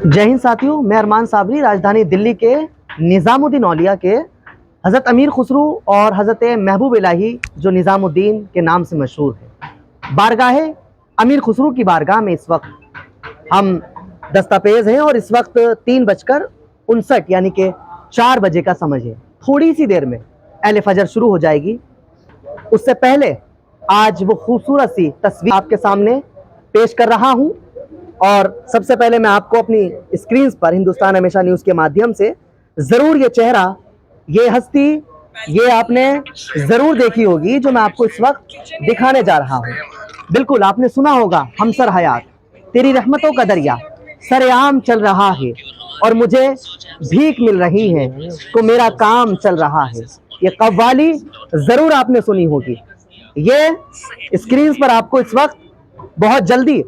जय हिंद साथियों, मैं अरमान साबरी राजधानी दिल्ली के निज़ामुद्दीन औलिया के हज़रत अमीर खुसरू और हज़रत महबूब इलाही जो निज़ामुद्दीन के नाम से मशहूर है, बारगाह अमीर खुसरू की बारगाह में इस वक्त हम दस्तापेज हैं और इस वक्त 3:59 यानी कि 4 बजे का समय है। थोड़ी सी देर में अहले फजर शुरू हो जाएगी। उससे पहले आज वो खूबसूरत सी तस्वीर आपके सामने पेश कर रहा हूँ और सबसे पहले मैं आपको अपनी स्क्रीन पर हिंदुस्तान हमेशा न्यूज़ के माध्यम से ज़रूर ये चेहरा, ये हस्ती, ये आपने ज़रूर देखी होगी जो मैं आपको इस वक्त दिखाने जा रहा हूँ। बिल्कुल आपने सुना होगा, हमसर हयात तेरी रहमतों का दरिया सरेआम चल रहा है और मुझे भीख मिल रही है तो मेरा काम चल रहा है। ये कव्वाली ज़रूर आपने सुनी होगी। ये स्क्रीन पर आपको इस वक्त बहुत जल्दी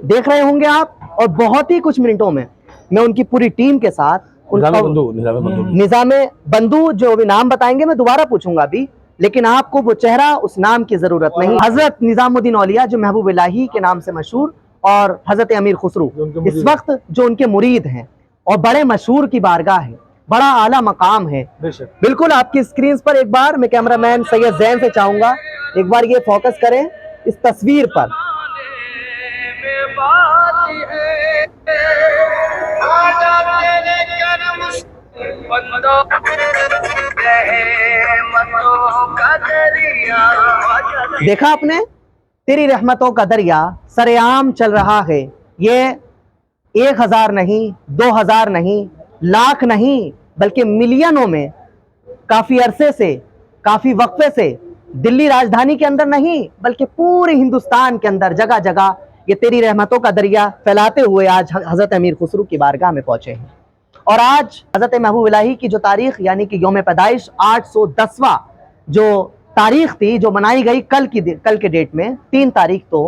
देख रहे होंगे आप और बहुत ही कुछ मिनटों में मैं उनकी पूरी टीम के साथ निज़ामे बंधु जो भी नाम बताएंगे मैं दोबारा पूछूंगा अभी, लेकिन आपको वो चेहरा, उस नाम की जरूरत नहीं। हजरत निज़ामुद्दीन औलिया जो महबूब इलाही के नाम से मशहूर और हजरत अमीर खुसरू इस वक्त जो उनके मुरीद हैं और बड़े मशहूर की बारगाह है, बड़ा आला मकाम है। बिल्कुल आपकी स्क्रीन पर एक बार मैं कैमरामैन सैयद जैन से चाहूंगा एक बार ये फोकस करें इस तस्वीर पर। देखा आपने, तेरी रहमतों का दरिया सरेआम चल रहा है। ये 1000 नहीं, 2000 नहीं, लाख नहीं, बल्कि मिलियनों में काफी अरसे से, काफी वक्फे से दिल्ली राजधानी के अंदर नहीं बल्कि पूरे हिंदुस्तान के अंदर जगह जगह ये तेरी रहमतों का दरिया फैलाते हुए आज हजरत अमीर खुसरू की बारगाह में पहुंचे हैं। और आज हजरत महबूब इलाही की जो तारीख यानी कि यौम पैदाइश 810वां जो तारीख थी जो मनाई गई कल के डेट में 3 तारीख तो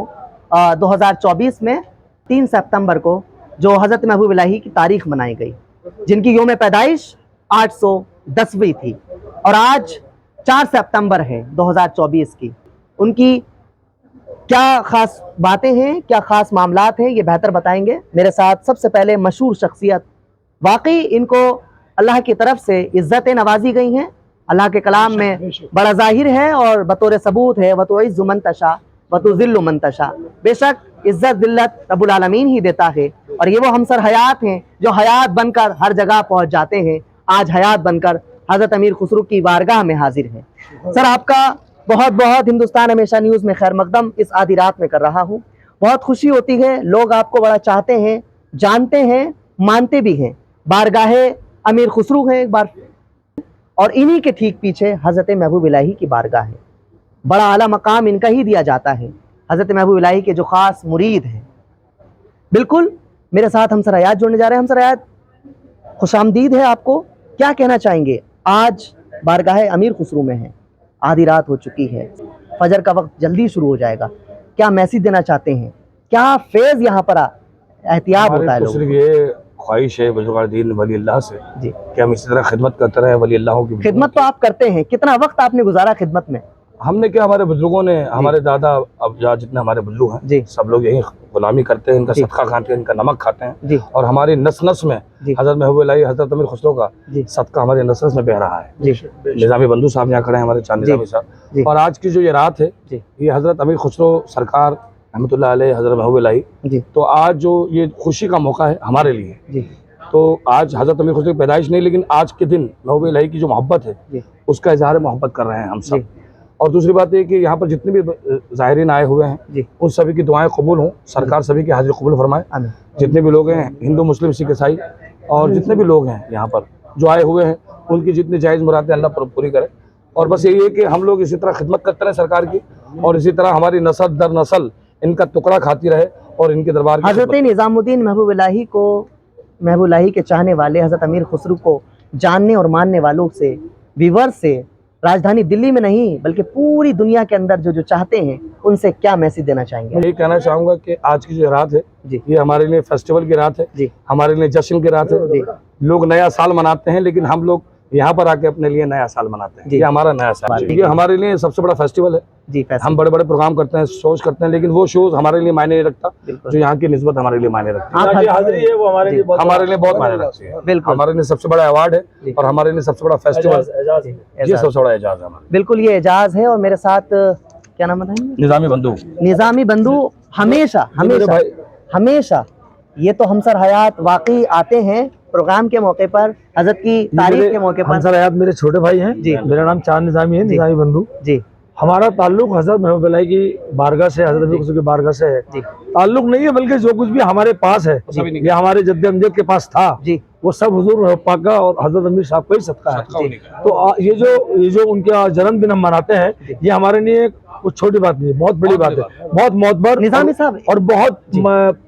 2024 में 3 सितंबर को जो हजरत महबूब इलाही की तारीख मनाई गई, जिनकी यौम पैदाइश 810वीं थी और आज 4 सितंबर है 2024 की। उनकी क्या खास बातें हैं, क्या खास मामलात हैं, ये बेहतर बताएंगे। मेरे साथ सबसे पहले मशहूर शख्सियत, वाकई इनको अल्लाह की तरफ से इज्जतें नवाजी गई हैं। अल्लाह के कलाम में बड़ा जाहिर है और बतौर सबूत है, वतुइज़्ज़ु मन तशा वतुज़िल्लु मन तशा। बेशक इज्जत जिल्लत रब्बुल आलमीन ही देता है और ये वो हमसर हयात हैं जो हयात बनकर हर जगह पहुंच जाते हैं। आज हयात बनकर हजरत अमीर खुसरू की बारगाह में हाजिर है। सर, आपका बहुत बहुत हिंदुस्तान हमेशा न्यूज़ में खैर मकदम इस आधी रात में कर रहा हूँ। बहुत खुशी होती है, लोग आपको बड़ा चाहते हैं, जानते हैं, मानते भी हैं। बारगाहे अमीर खुसरू है एक बार, और इन्हीं के ठीक पीछे हजरत महबूब इलाही की बारगाह है। बड़ा आला मकाम इनका ही दिया जाता है, हजरत महबूब इलाही के जो खास मुरीद हैं। बिल्कुल मेरे साथ हमसर हयात जुड़ने जा रहे हैं। हमसर हयात, खुशामदीद है आपको, क्या कहना चाहेंगे? आज बारगाह अमीर खुसरू में है, आधी रात हो चुकी है, फजर का वक्त जल्दी शुरू हो जाएगा, क्या मैसेज देना चाहते हैं? क्या फेज यहाँ पर एहतियात होता है? लोग ये ख्वाहिश है बुजुर्ग दीन वली अल्लाह से जी कि हम इसी तरह खिदमत करते रहे। वली अल्लाह की खिदमत तो आप करते हैं, कितना वक्त आपने गुजारा खिदमत में? हमने क्या, हमारे बुजुर्गों ने, हमारे दादा अब जितने हमारे बुल्लू हैं जी, सब लोग यही गुलामी करते हैं, इनका सदका खाते हैं, इनका नमक खाते हैं जी। और हमारी नस नस में हजरत महबूब इलाही हजरत अमीर खुसरू का सदका हमारे नस नस में बह रहा है जी। निज़ामी बंधु साहब यहाँ खड़े हैं, हमारे चांद निज़ामी साहब। और आज की जो ये रात है ये हजरत अमीर खुसरू सरकार रहमतुल्लाह अलैह हजरत महबूब इलाही, तो आज जो ये खुशी का मौका है हमारे लिए। तो आज हजरत अमीर खुसरू की पैदाइश नहीं, लेकिन आज के दिन महबूब इलाही की जो मोहब्बत है उसका इजहार मोहब्बत कर रहे हैं हम सब। और दूसरी बात है कि यहाँ पर जितने भी ज़ाहिरीन आए हुए हैं उन सभी की दुआएं कबूल हों, सरकार सभी की हाजिर कबूल फरमाए। जितने भी लोग हैं, हिंदू मुस्लिम सिख ईसाई और जितने भी लोग हैं यहाँ पर जो आए हुए हैं, उनकी जितनी जायज़ मुरादें अल्लाह पूरी करे। और बस यही है कि हम लोग इसी तरह खिदमत करते रहें सरकार की, और इसी तरह हमारी नस्ल दर नस्ल इनका टुकड़ा खाती रहे और इनके दरबार की। हजरत निज़ामुद्दीन महबूब इलाही को, महबूब इलाही के चाहने वाले, हजरत अमीर खुसरू को जानने और मानने वालों से, व्यूअर्स से, राजधानी दिल्ली में नहीं बल्कि पूरी दुनिया के अंदर जो चाहते हैं, उनसे क्या मैसेज देना चाहेंगे? यही कहना चाहूँगा कि आज की जो रात है जी, ये हमारे लिए फेस्टिवल की रात है जी, हमारे लिए जश्न की रात है जी। लोग नया साल मनाते हैं, लेकिन हम लोग यहाँ पर आके अपने लिए नया साल मनाते हैं। ये हमारा नया साल, ये हमारे लिए सबसे बड़ा फेस्टिवल है जी। हम बड़े बड़े प्रोग्राम करते हैं, शोज करते हैं, लेकिन वो शोज हमारे लिए मायने नहीं रखता जो यहाँ की निस्बत हमारे लिए मायने रखती है। हाजिरी है वो हमारे लिए बहुत मायने रखती है। बिल्कुल, हमारे लिए सबसे बड़ा अवार्ड है और हमारे लिए सबसे बड़ा फेस्टिवल, ये सबसे बड़ा एजाज है हमारा। बिल्कुल, ये एजाज है। और मेरे साथ क्या नाम बताएंगे? निजामी बंधु। निजामी बंधु हमेशा हमेशा हमेशा ये तो हमसर हयात वाकई आते हैं प्रोग्राम के मौके पर, हजरत की तारीफ के मौके पर। हमसर हयात मेरे छोटे भाई हैं जी। मेरा नाम चांद निजामी है, निजामी बंधु जी। हमारा ताल्लुक हजरत महबूब अल्लाह की बारगाह से, हजरत अली की बारगाह से है। ताल्लुक नहीं है, बल्कि जो कुछ भी हमारे पास है ये हमारे जद्द अमजद के पास था जी, वो सब हुजूर महबूब पाक का और हजरत अमीर साहब का ही सदका है। तो ये जो उनका जन्मदिन हम मनाते हैं, ये हमारे लिए कुछ छोटी बात नहीं है, बहुत बड़ी बात है, बहुत मोतबर निजामी साहब और बहुत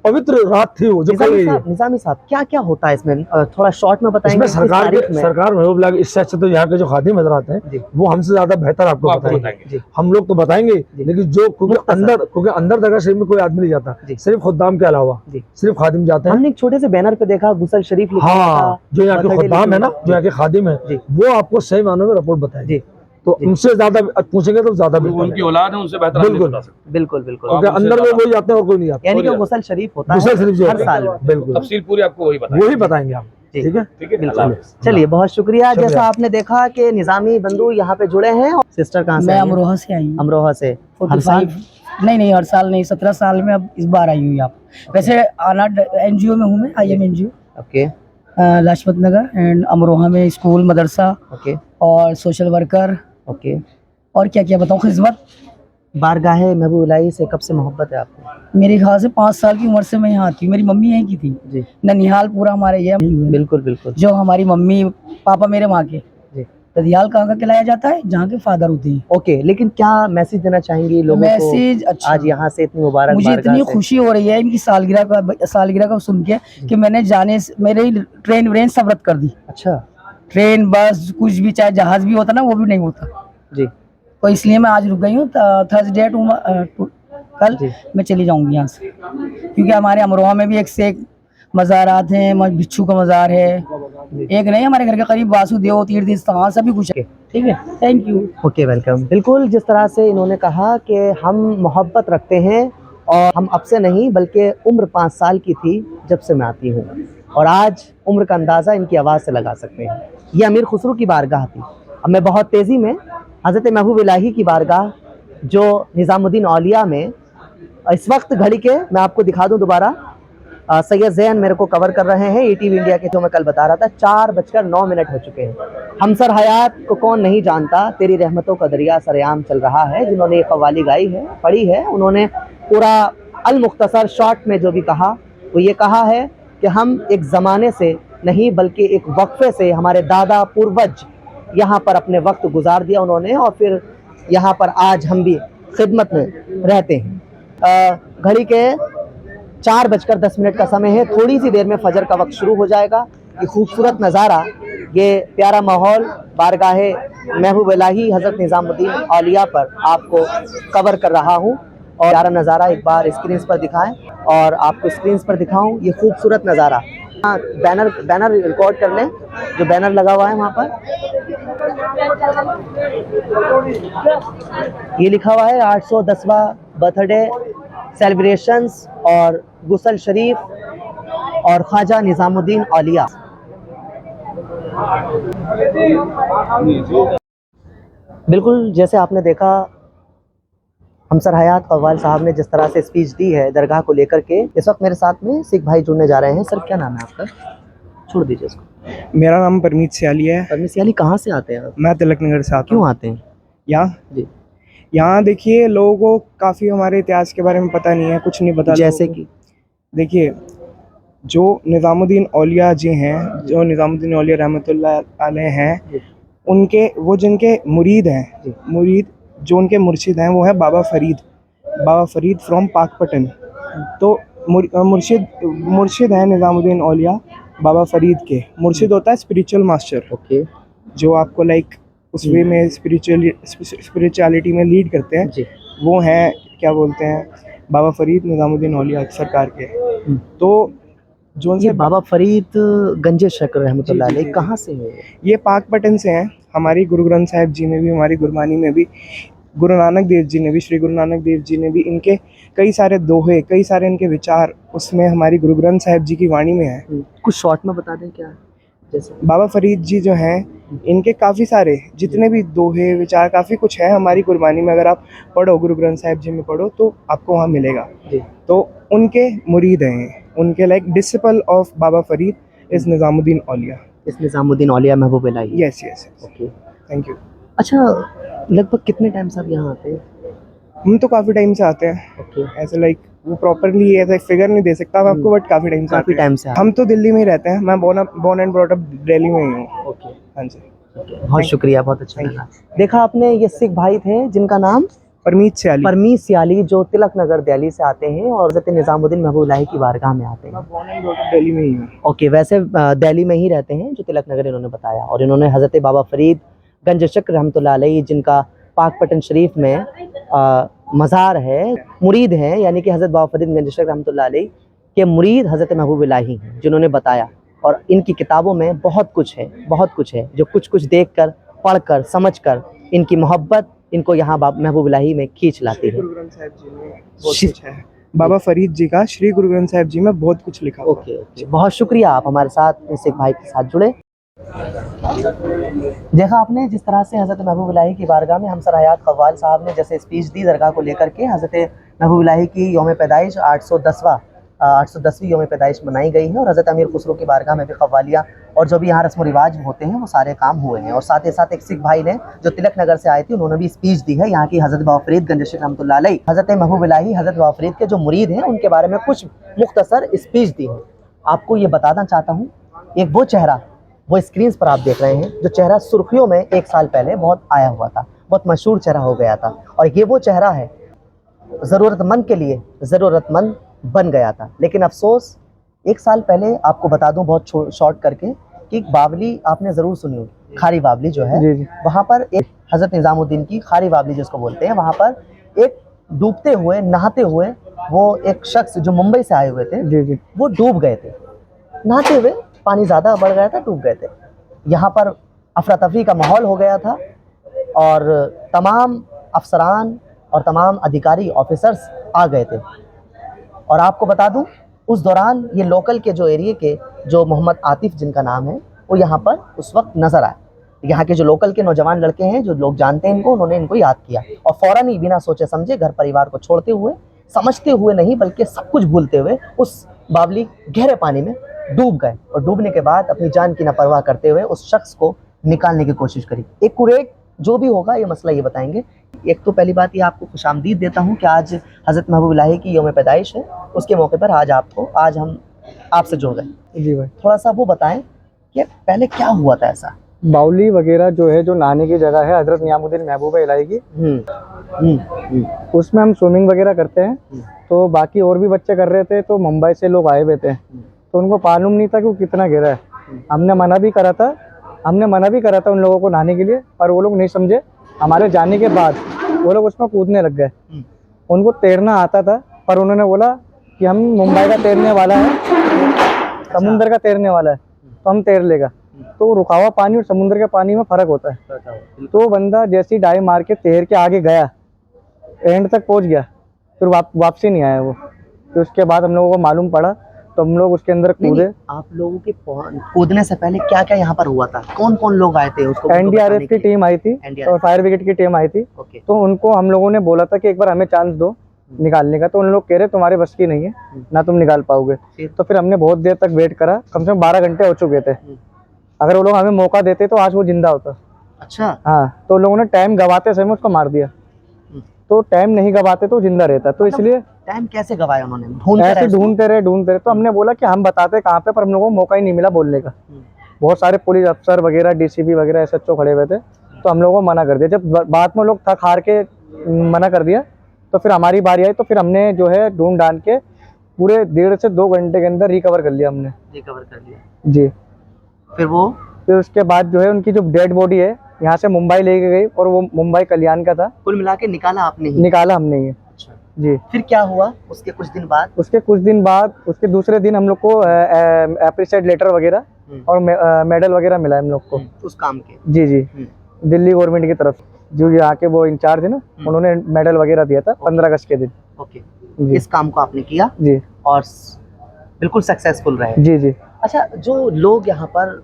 पवित्र रात थी वो जो कल गई है। निजामी साहब क्या क्या होता है इसमें, थोड़ा शॉर्ट में बताएंगे? सरकार महबूब अल्लाह इससे अच्छे तो यहाँ के जो खादिम हजरात हैं वो हमसे ज्यादा बेहतर आपको बताएंगे। हम लोग तो बताएंगे, लेकिन जो क्योंकि अंदर दरगाह शरीफ में कोई आदमी नहीं जाता, सिर्फ खुद्दाम के अलावा सिर्फ खादिम जाते हैं। हमने एक छोटे से बैनर पे देखा गुसल शरीफ लिखा। हाँ, जो यहाँ के खुद्दाम है ना, जो यहाँ के खादिम है, वो आपको सही मानों में रिपोर्ट बताएंगे। तो उनसे ज्यादा पूछेंगे तो ज्यादा उनकी औलाद है, उनसे बेहतर बिल्कुल बिल्कुल बिल्कुल। क्योंकि अंदर में वही जाते हैं और कोई नहीं आता। यानी कि गुसल शरीफ होता है गुसल शरीफ जो हर साल। बिल्कुल तफसील पूरी आपको वही बताएंगे आप। ठीक है, बिल्कुल। चलिए, बहुत शुक्रिया। जैसा आपने देखा कि निजामी बंधु यहाँ पे जुड़े हैं। सिस्टर कहाँ से? मैं अमरोहा से आई हूँ। अमरोहा से? हर साल? नहीं, हर साल नहीं, 17 साल में अब इस बार आई हूँ यहाँ। वैसे आना NGO में हूँ मैं, IM NGO okay, Lajpat Nagar and Amroha में स्कूल मदरसा ओके और सोशल वर्कर ओके। और क्या क्या बताऊँ खिदमत। बारगाहे महबूब इलाही से कब से मोहब्बत है आपको? मेरे ख्याल से 5 साल की उम्र से मैं यहाँ आती हूँ। मेरी मम्मी यहीं की थी जी। ननिहाल पूरा हमारे ये बिल्कुल बिल्कुल। जो हमारी मम्मी पापा मेरे माँ के ददियाल कहाँ का कहलाया जाता है, जहाँ के फादर होते हैं। ओके, लेकिन क्या मैसेज देना चाहेंगी लोगों को? मैसेज अच्छा, आज यहाँ से इतनी मुबारक, मुझे इतनी खुशी हो रही है इनकी सालगिरह का सुन के कि मैंने जाने से मेरी ट्रेन व्रेन सब रद्द कर दी। अच्छा, ट्रेन बस कुछ भी, चाहे जहाज भी होता ना, वो भी नहीं होता जी। तो इसलिए मैं आज रुक गई हूँ। थर्सडे कल मैं चली जाऊंगी यहाँ से, क्योंकि हमारे अमरोहा में भी एक से एक मज़ारात हैं। भिक्षु का मज़ार है, एक नहीं, हमारे घर के करीब वासुदेव तीर्थ स्थान सभी कुछ है। ठीक है, थैंक यू। Okay, welcome. बिल्कुल, जिस तरह से इन्होंने कहा कि हम मोहब्बत रखते हैं, और हम अब से नहीं बल्कि उम्र 5 साल की थी जब से मैं आती हूँ, और आज उम्र का अंदाज़ा इनकी आवाज़ से लगा सकते हैं। ये अमीर खुसरो की बारगाह थी। अब मैं बहुत तेज़ी में हज़रत महबूब इलाही की बारगाह जो निज़ामुद्दीन औलिया में इस वक्त घड़ी के, मैं आपको दिखा दूं दोबारा, सैयद ज़ैन मेरे को कवर कर रहे हैं ETV इंडिया के, जो मैं कल बता रहा था। 4:09 हो चुके हैं। हमसर हयात को कौन नहीं जानता, तेरी रहमतों का दरिया सरेआम चल रहा है। जिन्होंने ये कव्वाली गाई है, पढ़ी है, उन्होंने पूरा अल मुख्तसर शॉर्ट में जो भी कहा वो ये कहा है कि हम एक ज़माने से नहीं बल्कि एक वक्फे से, हमारे दादा पूर्वज यहाँ पर अपने वक्त गुजार दिया उन्होंने, और फिर यहाँ पर आज हम भी खिदमत में रहते हैं। घड़ी के 4:10 का समय है। थोड़ी सी देर में फजर का वक्त शुरू हो जाएगा। ये खूबसूरत नज़ारा, ये प्यारा माहौल बारगाहे महबूब इलाही हज़रत निज़ामुद्दीन औलिया पर आपको कवर कर रहा हूँ। और प्यारा नज़ारा एक बार स्क्रीन पर दिखाएं, और आपको स्क्रीन पर दिखाऊं ये खूबसूरत नज़ारा। बैनर रिकॉर्ड कर लें, जो बैनर लगा हुआ है वहाँ पर ये लिखा हुआ है 810वां बर्थडे सेलिब्रेशंस और गुसल शरीफ और ख्वाजा निज़ामुद्दीन औलिया। बिल्कुल, जैसे आपने देखा हमसर हयात कव्वाल साहब ने जिस तरह से स्पीच दी है दरगाह को लेकर के। इस वक्त मेरे साथ में सिख भाई जुड़ने जा रहे हैं। सर, क्या नाम है आपका? छोड़ दीजिए इसको। मेरा नाम परमीत सियाली है। परमीत सियाली, कहाँ से आते हैं? मैं तिलक नगर से आता हूँ। क्यों आते हैं यहाँ? जी, यहाँ देखिए, लोगों को काफ़ी हमारे इतिहास के बारे में पता नहीं है, कुछ नहीं पता। जैसे कि देखिए, जो निज़ामुद्दीन औलिया जी हैं, जो निज़ामुद्दीन औलिया रहमतुल्लाह अलैह हैं, उनके वो जिनके मुरीद हैं, मुरीद जो उनके मुर्शिद हैं, वो है बाबा फरीद फ्रॉम पाकपटन। तो मुर्शिद हैं निज़ामुद्दीन औलिया बाबा फरीद के। मुर्शिद होता है स्पिरिचुअल मास्टर, ओके, जो आपको लाइक उस वे में स्पिरिचुअलिटी में लीड करते हैं। वो हैं, क्या बोलते हैं, बाबा फरीद निज़ामुद्दीन औलिया सरकार के। तो जो ये उनसे बाबा फरीद गंज शक्र रहमतुल्लाह अलैह कहाँ से है? ये पाकपटन से हैं। हमारी गुरु ग्रंथ साहिब जी में भी, हमारी गुरबानी में भी, गुरु नानक देव जी ने भी, श्री गुरु नानक देव जी ने भी इनके कई सारे दोहे, कई सारे इनके विचार उसमें हमारी गुरु ग्रंथ साहिब जी की वाणी में है। कुछ शॉर्ट में बता दें क्या जैसे? बाबा फरीद जी जो हैं, इनके काफ़ी सारे जितने भी दोहे विचार काफ़ी कुछ है हमारी कुर्बानी में। अगर आप पढ़ो, गुरु ग्रंथ साहिब जी में पढ़ो तो आपको वहाँ मिलेगा। जी। तो उनके मुरीद हैं, उनके like disciple of Baba Farid इस निज़ामुद्दीन औलिया। इस Nizamuddin Auliya Mehboob Ilahi. Yes yes. Okay, thank you. अच्छा, लगभग कितने टाइम से आप यहाँ आते हैं? हम तो काफ़ी टाइम से आते हैं। ओके, ऐसे लाइक वो प्रॉपरली ऐसा फिगर नहीं दे सकता मैं आपको, बट काफ़ी टाइम से काफ़ी आते हैं। टाइम से हम तो दिल्ली में ही रहते हैं। मैं born and brought up Delhi में ही हूँ। ओके, हाँ जी। बहुत शुक्रिया, बहुत अच्छा लगा। देखा आपने, ये सिख भाई थे जिनका नाम परमीत सियाली। परमीत सियाली, जो तिलक नगर दिल्ली से आते हैं और हज़रत निज़ामुद्दीन महबूब इलाही की बारगाह में आते हैं। Born and brought up Delhi में ही हूँ। ओके, वैसे दिल्ली में ही रहते हैं, जो तिलक नगर इन्होंने बताया। और इन्होंने हज़रत बाबा फरीद गंज शक्र रहमतुल्लाह अलैह, जिनका पाकपटन शरीफ में मज़ार है, मुरीद हैं, यानी कि हज़रत बाबा फरीद गंज शक्र रहमतुल्लाह अलैह के मुरीद हज़रत महबूब इलाही हैं, जिन्होंने बताया। और इनकी किताबों में बहुत कुछ है, बहुत कुछ है, जो कुछ कुछ देख कर, पढ़ कर, समझ कर इनकी मोहब्बत इनको यहाँ महबूब इलाही में खींच लाती है। गुरु ग्रंथ साहिब जी में बहुत कुछ है। बाबा फरीद जी का श्री गुरु ग्रंथ साहिब जी में बहुत कुछ लिखा हुआ है। ओके, ओके, बहुत शुक्रिया, आप हमारे साथ सिख भाई के साथ जुड़े। देखा आपने जिस तरह से हज़रत महबूब इलाही की बारगाह में हमसर हयात कव्वाल साहब ने जैसे स्पीच दी दरगाह को लेकर के। हज़रत महबूब इलाही की यौम पैदाइश 810वीं यौम पैदाइश मनाई गई है और हज़रत अमीर खुसरो की बारगाह में भी कव्वालियाँ और जो भी यहाँ रस्म व रिवाज होते हैं वो सारे काम हुए हैं। और साथ ही साथ एक सिख भाई ने जो तिलक नगर से आए थे, उन्होंने भी स्पीच दी है यहाँ की हज़रत बाबा फरीद गंज शक्र रहमतुल्लाह अलैह। हज़रत महबूब इलाही हज़रत बाबा फरीद के जो मुरीद हैं उनके बारे में कुछ मुख्तसर स्पीच दी है। आपको ये बताना चाहता हूँ, एक वो चेहरा, वो स्क्रीन पर आप देख रहे हैं, जो चेहरा सुर्खियों में एक साल पहले बहुत आया हुआ था, बहुत मशहूर चेहरा हो गया था। और ये वो चेहरा है, ज़रूरतमंद के लिए ज़रूरतमंद बन गया था। लेकिन अफसोस, एक साल पहले आपको बता दूं बहुत शॉर्ट करके कि बावली आपने ज़रूर सुनी होगी, खारी बावली जो है, वहाँ पर एक हज़रत निज़ामुद्दीन की खारी बावली जिसको बोलते हैं, वहाँ पर एक डूबते हुए, नहाते हुए वो एक शख्स जो मुंबई से आए हुए थे, वो डूब गए थे। नहाते हुए पानी ज़्यादा बढ़ गया था, डूब गए थे। यहाँ पर अफरा तफरी का माहौल हो गया था और तमाम अफसरान और तमाम अधिकारी ऑफिसर्स आ गए थे। और आपको बता दूं, उस दौरान ये लोकल के जो एरिया के जो मोहम्मद आतिफ जिनका नाम है, वो यहाँ पर उस वक्त नज़र आए। यहाँ के जो लोकल के नौजवान लड़के हैं, जो लोग जानते हैं इनको, उन्होंने इनको याद किया और फ़ौरन ही बिना सोचे समझे घर परिवार को छोड़ते हुए, समझते हुए नहीं बल्कि सब कुछ भूलते हुए उस बावली गहरे पानी में डूब गए। और डूबने के बाद अपनी जान की ना परवाह करते हुए उस शख्स को निकालने की कोशिश करी। एक कुरेक जो भी होगा ये मसला ये बताएंगे। एक तो पहली बात ये आपको खुशामदीद देता हूँ कि आज हज़रत महबूब इलाही की यौम पैदाइश है, उसके मौके पर आज हम आपसे जुड़ गए। जी भाई, थोड़ा सा वो बताएं कि पहले क्या हुआ था ऐसा। बावली वगैरह जो है, जो नहाने की जगह है हज़रत निज़ामुद्दीन महबूब इलाही की, उसमें हम स्विमिंग वगैरह करते हैं। तो बाकी और भी बच्चे कर रहे थे, तो मुंबई से लोग आए हुए थे, तो उनको मालूम नहीं था कि वो कितना गहरा है। हमने मना भी करा था उन लोगों को नहाने के लिए, पर वो लोग नहीं समझे। हमारे जाने के बाद वो लोग उसमें कूदने लग गए। उनको तैरना आता था, पर उन्होंने बोला कि हम मुंबई का तैरने वाला है, समुंदर का तैरने वाला है, तो हम तैर लेगा। तो रुका हुआ पानी और समुंदर के पानी में फ़र्क होता है। तो बंदा जैसे ही डाई मार के तैर के आगे गया, एंड तक पहुंच गया, फिर वापसी नहीं आया वो। तो उसके बाद हम लोगों को मालूम पड़ा, तो हम लोग उसके अंदर कूदे। आप लोगों के कूदने से पहले क्या क्या यहाँ पर हुआ था? कौन कौन लोग आए थे? उसको एनडीआरएफ की टीम आई थी और फायर ब्रिगेड की टीम आई थी। तो उनको हम लोगों ने बोला था कि एक बार हमें चांस दो निकालने का। तो उन लोग कह रहे तुम्हारे बस की नहीं है, ना तुम निकाल पाओगे। तो फिर हमने बहुत देर तक वेट करा, कम से कम 12 घंटे हो चुके थे। अगर वो लोग हमें मौका देते तो आज वो जिंदा होता। अच्छा। हाँ, तो लोगों ने टाइम गवाते समय उसको मार दिया। तो टाइम नहीं गवाते तो जिंदा रहता। तो इसलिए टाइम कैसे गवाया उन्होंने? ढूंढते रहे। तो हमने बोला कि हम बताते कहाँ पे, पर हम लोगों को मौका ही नहीं मिला बोलने का। बहुत सारे पुलिस अफसर वगैरह, डीसीपी वगैरह, एसएचओ खड़े हुए थे, तो हम लोगों को मना कर दिया। जब बाद में लोग थक हार के मना कर दिया, तो फिर हमारी बारी आई। तो फिर हमने जो है ढूंढ ढांड के पूरे 1.5 से 2 घंटे के अंदर रिकवर कर लिया हमने। रिकवर कर लिया जी। फिर उसके बाद जो है उनकी जो डेड बॉडी है यहाँ से मुंबई लेके गई, और वो मुंबई कल्याण का था। कुल मिला के निकाला आपने ही? निकाला हमने ही। जी। फिर क्या हुआ उसके कुछ दिन बाद? उसके कुछ दिन बाद, उसके दूसरे दिन हम लोग को अप्रिशिएट लेटर वगैरह और मेडल वगैरह मिला है हम लोग को उस काम के। जी जी, दिल्ली गवर्नमेंट की तरफ जो यहाँ के वो इंचार्ज है ना, उन्होंने मेडल वगैरह दिया था 15 अगस्त के दिन। ओके, जी इस काम को आपने किया जी और बिल्कुल सक्सेसफुल रहे। जी जी अच्छा, जो लोग यहाँ पर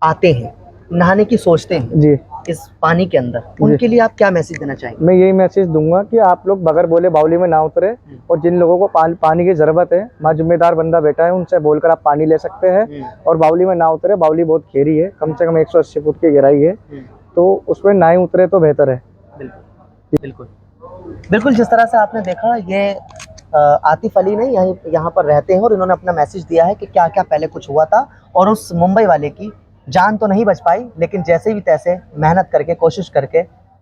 आते हैं, नहाने की सोचते हैं जी, इस पानी के अंदर, उनके लिए आप क्या मैसेज देना चाहेंगे? मैं यही मैसेज दूंगा कि आप लोग बगैर बोले बावली में ना उतरे, और जिन लोगों को पानी की जरूरत है, वहाँ जिम्मेदार बंदा बैठा है, उनसे बोलकर आप पानी ले सकते हैं और बावली में ना उतरे। बावली बहुत गहरी है, कम से कम 180 फुट की गहराई है, तो उसमें ना ही उतरे तो बेहतर है। बिल्कुल बिल्कुल बिल्कुल। जिस तरह से आपने देखा, ये आतिफ अली ने यहाँ पर रहते हैं और इन्होंने अपना मैसेज दिया है कि क्या क्या पहले कुछ हुआ था, और उस मुंबई वाले की जान तो नहीं बच पाई, लेकिन जैसे भी तैसे मेहनत करके, कोशिश करके,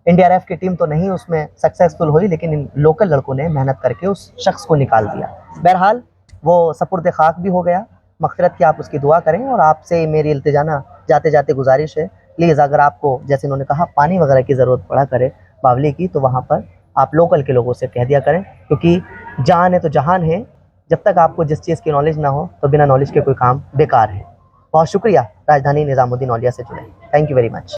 एनडीआरएफ की टीम तो नहीं उसमें सक्सेसफुल हुई, लेकिन इन लोकल लड़कों ने मेहनत करके उस शख्स को निकाल दिया। बहरहाल वो सपुर्द खाक भी हो गया। मग़फ़िरत की आप उसकी दुआ करें, और आपसे मेरी इल्तिजाना जाते जाते गुजारिश है, प्लीज़ अगर आपको, जैसे इन्होंने कहा, पानी वगैरह की ज़रूरत पड़ा करे बावली की, तो वहाँ पर आप लोकल के लोगों से कह दिया करें, क्योंकि जान है तो जहान है। जब तक आपको जिस चीज़ की नॉलेज ना हो, तो बिना नॉलेज के कोई काम बेकार है। बहुत शुक्रिया राजधानी निज़ामुद्दीन औलिया से जुड़े। Thank you very much.